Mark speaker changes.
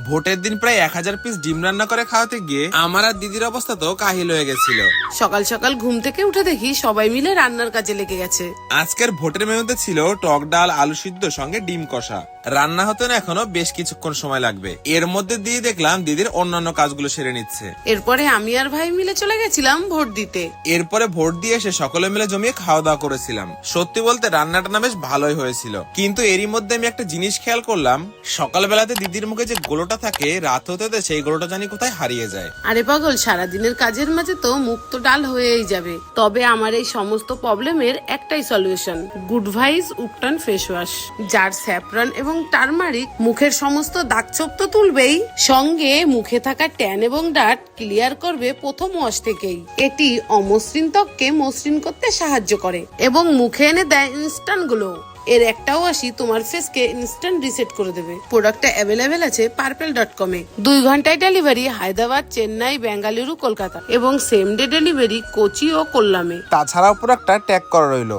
Speaker 1: ভোটের দিন প্রায় 1000 পিস ডিম রান্না করে খাওয়াতে গিয়ে আমার আর দিদির অবস্থা তো কাহিল হয়ে গেছিল।
Speaker 2: সকাল সকাল ঘুম থেকে উঠে দেখি সবাই মিলে রান্নার কাজে লেগে গেছে।
Speaker 1: আজকের ভোটের মেনুতে ছিল টক ডাল, আলু সিদ্ধ সঙ্গে ডিম কষা। রান্না হতে না এখনো বেশ কিছুক্ষণ সময় লাগবে। এর মধ্যে দিয়ে দেখলাম দিদির অন্যান্য কাজগুলো সেরে নিচ্ছে।
Speaker 2: এরপরে আমি আর ভাই মিলে চলে গেছিলাম ভোট দিতে।
Speaker 1: এরপরে ভোট দিয়ে এসে সকলে মিলে জমিয়ে খাওয়া দাওয়া করেছিলাম। সত্যি বলতে রান্নাটা না বেশ ভালোই হয়েছিল, কিন্তু এরই মধ্যে আমি একটা জিনিস খেয়াল করলাম, সকালবেলাতে দিদির মুখে যে গোলোটা থাকে রাত হতে হতে সেই গোলোটা জানি কোথায় হারিয়ে যায়।
Speaker 2: আরে পাগল, সারাদিনের কাজের মাঝে তো মুখ তো ডাল হয়েই যাবে। তবে আমার এই সমস্ত প্রবলেমের একটাই solution, good vice উপটান face wash, যার স্যাফরন এবং টারমারিক মুখের সমস্ত দাগছোপ তো তুলবেই, সঙ্গে মুখে থাকা ট্যান এবং ডার্ট ক্লিয়ার করবে প্রথম ওয়াশ থেকেই। এটি অমসৃণ ত্বককে মসৃণ করতে সাহায্য করে এবং মুখে এনে দেয় ইনস্ট্যান্ট গ্লো। এর একটা ওয়াশই তোমার ফেসকে ইনস্ট্যান্ট রিসেট করে দেবে। প্রোডাক্টটা অ্যাভেলেবেল আছে পার্পেল.com এ। 2 ঘন্টায় ডেলিভারি হায়দ্রাবাদ, চেন্নাই, বেঙ্গালুরু, কলকাতা এবং সেম ডে ডেলিভারি কোচি ও কোল্লামে।
Speaker 1: তাছাড়াও প্রোডাক্টটা ট্যাগ করা রইলো।